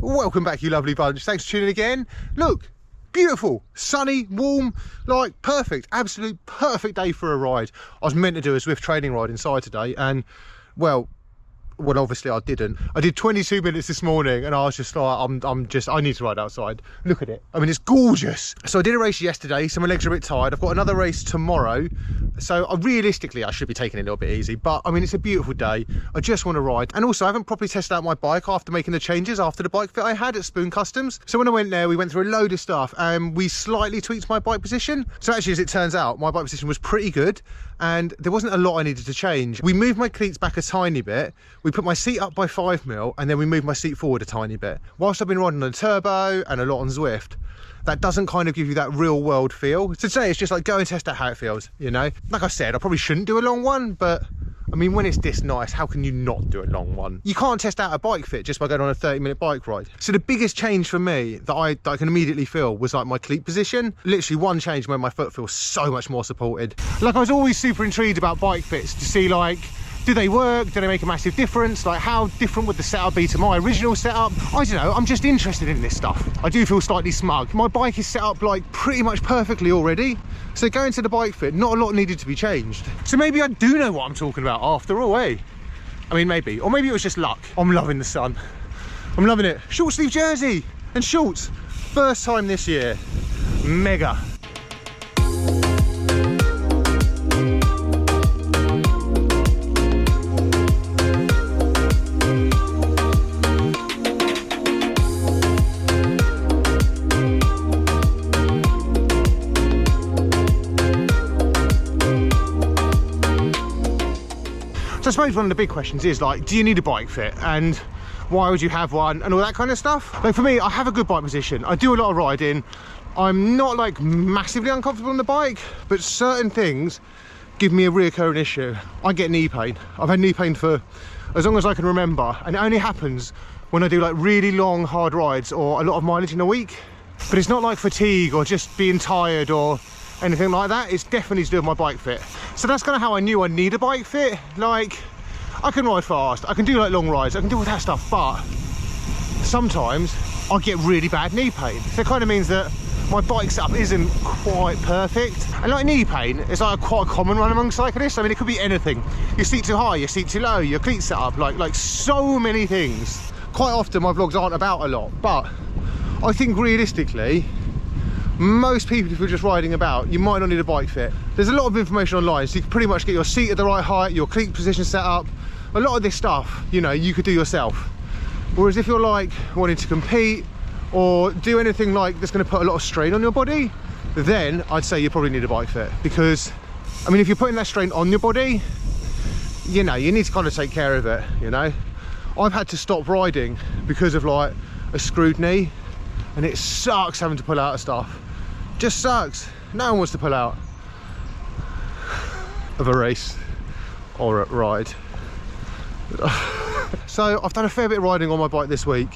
Welcome back, you lovely bunch. Thanks for tuning in again. Look, beautiful, sunny, warm, like perfect, absolute perfect day for a ride. I was meant to do a Zwift training ride inside today, and well, obviously I didn't. I did 22 minutes this morning and I was just like, I need to ride outside. Look at it. I mean, it's gorgeous. So I did a race yesterday, so my legs are a bit tired. I've got another race tomorrow. So realistically, I should be taking it a little bit easy, but I mean, it's a beautiful day. I just want to ride. And also I haven't properly tested out my bike after making the changes after the bike fit I had at Spoon Customs. So when I went there, we went through a load of stuff and we slightly tweaked my bike position. So actually, as it turns out, my bike position was pretty good and there wasn't a lot I needed to change. We moved my cleats back a tiny bit. We put my seat up by 5mm and then we moved my seat forward a tiny bit. Whilst I've been riding on turbo and a lot on Zwift, that doesn't kind of give you that real world feel. So today it's just like go and test out how it feels, you know? Like I said, I probably shouldn't do a long one, but I mean, when it's this nice, how can you not do a long one? You can't test out a bike fit just by going on a 30-minute bike ride. So the biggest change for me that I can immediately feel was like my cleat position. Literally one change made my foot feel so much more supported. Like, I was always super intrigued about bike fits to see, like, do they work? Do they make a massive difference? Like, how different would the setup be to my original setup? I don't know, I'm just interested in this stuff. I do feel slightly smug. My bike is set up like pretty much perfectly already. So going to the bike fit, not a lot needed to be changed. So maybe I do know what I'm talking about after all, eh? I mean, maybe. Or maybe it was just luck. I'm loving the sun. I'm loving it. Short sleeve jersey and shorts. First time this year. Mega. I suppose one of the big questions is like, do you need a bike fit and why would you have one and all that kind of stuff? Like, for me, I have a good bike position. I do a lot of riding. I'm not like massively uncomfortable on the bike, but certain things give me a reoccurring issue. I get knee pain. I've had knee pain for as long as I can remember, and it only happens when I do like really long hard rides or a lot of mileage in a week. But it's not like fatigue or just being tired or anything like that. It's definitely to do with my bike fit. So that's kind of how I knew I need a bike fit. Like, I can ride fast, I can do like long rides, I can do all that stuff, but sometimes I get really bad knee pain. So it kind of means that my bike setup isn't quite perfect. And like knee pain, it's like quite a common one among cyclists. I mean, it could be anything. Your seat too high, your seat too low, your cleat setup, like so many things. Quite often my vlogs aren't about a lot, but I think realistically, most people, if you're just riding about, you might not need a bike fit. There's a lot of information online, so you can pretty much get your seat at the right height, your cleat position set up. A lot of this stuff, you know, you could do yourself. Whereas if you're like wanting to compete or do anything like that's going to put a lot of strain on your body, then I'd say you probably need a bike fit. Because, I mean, if you're putting that strain on your body, you know, you need to kind of take care of it, you know. I've had to stop riding because of like a screwed knee, and it sucks having to pull out of stuff. Just sucks. No one wants to pull out of a race or a ride. So I've done a fair bit of riding on my bike this week,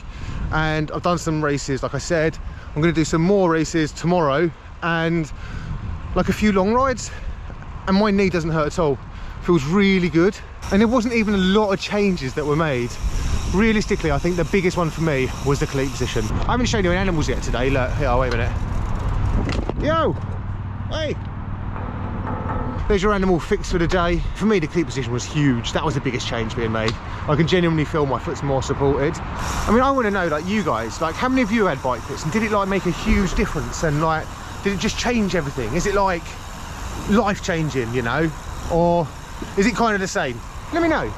and I've done some races. Like I said, I'm going to do some more races tomorrow and like a few long rides, and my knee doesn't hurt at all. Feels really good, and there wasn't even a lot of changes that were made. Realistically, I think the biggest one for me was the cleat position. I haven't shown you any animals yet today. Look, here, wait a minute. Yo, hey. There's your animal fixed for the day. For me, the cleat position was huge. That was the biggest change being made. I can genuinely feel my foot's more supported. I mean, I want to know, like, you guys, like, how many of you had bike fits, and did it like make a huge difference, and like, did it just change everything? Is it like life-changing, you know, or is it kind of the same? Let me know.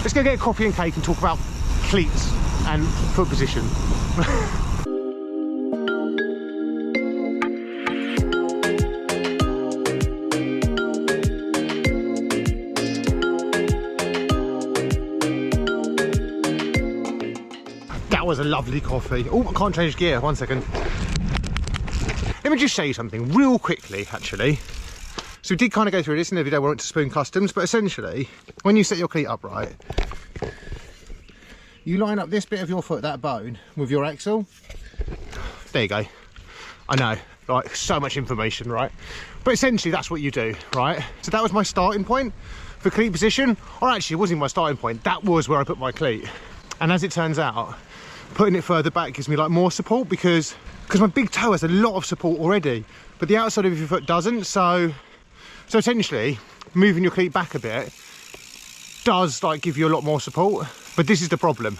Let's go get a coffee and cake and talk about cleats and foot position. That was a lovely coffee. Oh, I can't change gear, 1 second. Let me just show you something real quickly, actually. So we did kind of go through this in the video when we went to Spoon Customs, but essentially, when you set your cleat up right, you line up this bit of your foot, that bone, with your axle. There you go. I know, like, so much information, right? But essentially, that's what you do, right? So that was my starting point for cleat position. Or actually, it wasn't my starting point. That was where I put my cleat. And as it turns out, putting it further back gives me like more support, because my big toe has a lot of support already, but the outside of your foot doesn't. So essentially moving your cleat back a bit does like give you a lot more support, but this is the problem.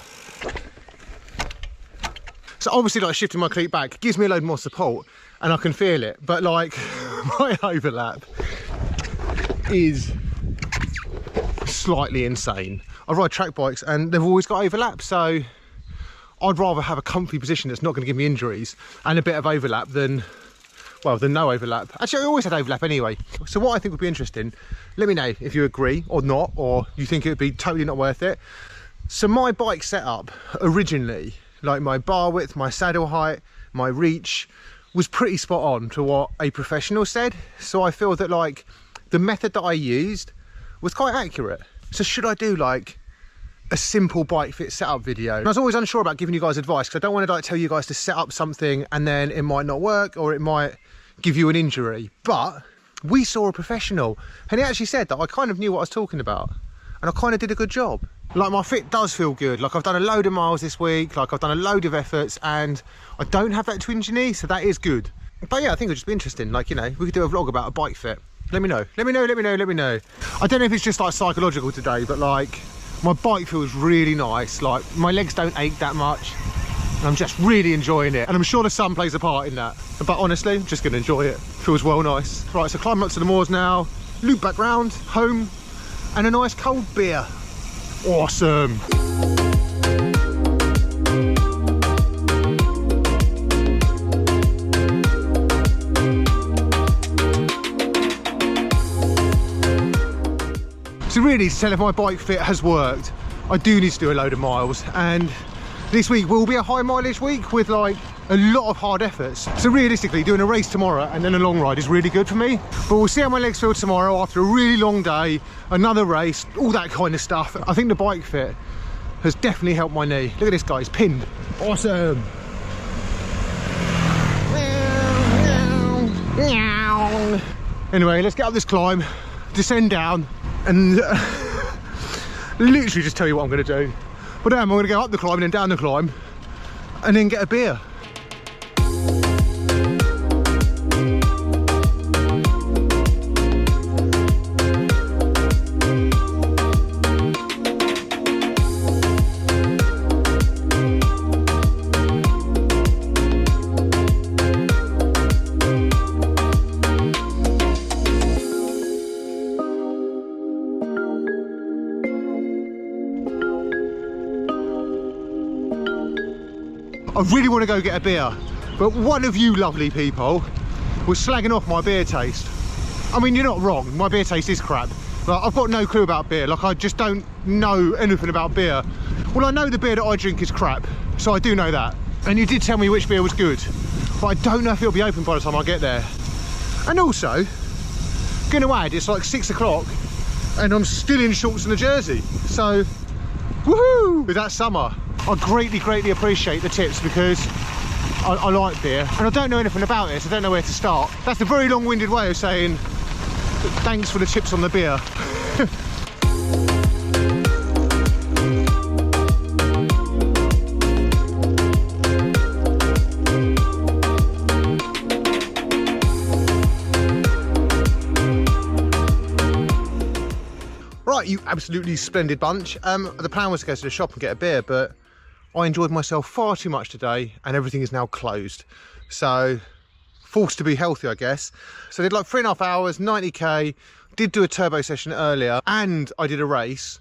So obviously like shifting my cleat back gives me a load more support and I can feel it, but like my overlap is slightly insane. I ride track bikes and they've always got overlap, so I'd rather have a comfy position that's not going to give me injuries and a bit of overlap than, well, than no overlap. Actually, I always had overlap anyway. So what I think would be interesting, let me know if you agree or not, or you think it would be totally not worth it. So my bike setup originally, like my bar width, my saddle height, my reach, was pretty spot on to what a professional said. So I feel that like the method that I used was quite accurate. So should I do like a simple bike fit setup video? And I was always unsure about giving you guys advice, because I don't want to like tell you guys to set up something and then it might not work, or it might give you an injury. But we saw a professional and he actually said that I kind of knew what I was talking about and I kind of did a good job. Like my fit does feel good. Like I've done a load of miles this week, like I've done a load of efforts, and I don't have that twinge knee, so that is good. But yeah, I think it would just be interesting, like, you know, we could do a vlog about a bike fit. Let me know, let me know, let me know, let me know. I don't know if it's just like psychological today, but like my bike feels really nice. Like my legs don't ache that much. And I'm just really enjoying it. And I'm sure the sun plays a part in that. But honestly, I'm just gonna enjoy it. Feels well nice. Right, so climbing up to the moors now, loop back round, home, and a nice cold beer. Awesome. So really, to tell if my bike fit has worked, I do need to do a load of miles, and this week will be a high mileage week with like a lot of hard efforts. So realistically, doing a race tomorrow and then a long ride is really good for me. But we'll see how my legs feel tomorrow after a really long day, another race, all that kind of stuff. I think the bike fit has definitely helped my knee. Look at this guy, he's pinned. Awesome. Anyway, let's get up this climb, descend down, and literally just tell you what I'm going to do. But I'm going to go up the climb and then down the climb and then get a beer. I really want to go get a beer, but one of you lovely people was slagging off my beer taste. I mean, you're not wrong, my beer taste is crap. Like, I've got no clue about beer, like I just don't know anything about beer. Well, I know the beer that I drink is crap, so I do know that. And you did tell me which beer was good, but I don't know if it'll be open by the time I get there. And also, gonna add, it's like 6 o'clock and I'm still in shorts and a jersey. So, woohoo! With that summer, I greatly appreciate the tips, because I like beer and I don't know anything about it, so I don't know where to start. That's a very long-winded way of saying thanks for the tips on the beer. Right, you absolutely splendid bunch. The plan was to go to the shop and get a beer, but I enjoyed myself far too much today and everything is now closed. So, forced to be healthy, I guess. So I did like 3.5 hours, 90k, did do a turbo session earlier, and I did a race.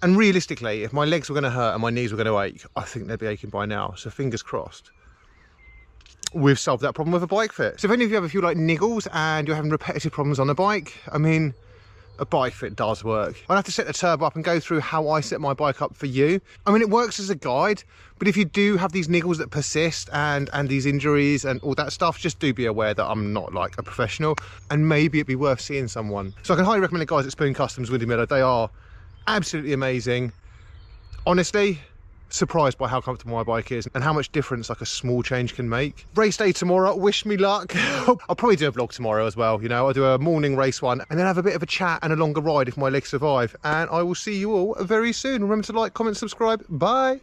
And realistically, if my legs were gonna hurt and my knees were gonna ache, I think they'd be aching by now. So fingers crossed, we've solved that problem with a bike fit. So if any of you have a few like niggles and you're having repetitive problems on the bike, I mean, a bike fit does work. I'll have to set the turbo up and go through how I set my bike up for you. I mean, it works as a guide, but if you do have these niggles that persist and these injuries and all that stuff, just do be aware that I'm not like a professional, and maybe it'd be worth seeing someone. So I can highly recommend the guys at Spoon Customs Windy Meadow. They are absolutely amazing. Honestly, surprised by how comfortable my bike is and how much difference like a small change can make. Race day tomorrow, wish me luck. I'll probably do a vlog tomorrow as well, you know. I'll do a morning race one and then have a bit of a chat and a longer ride if my legs survive. And I will see you all very soon. Remember to like, comment, subscribe. Bye.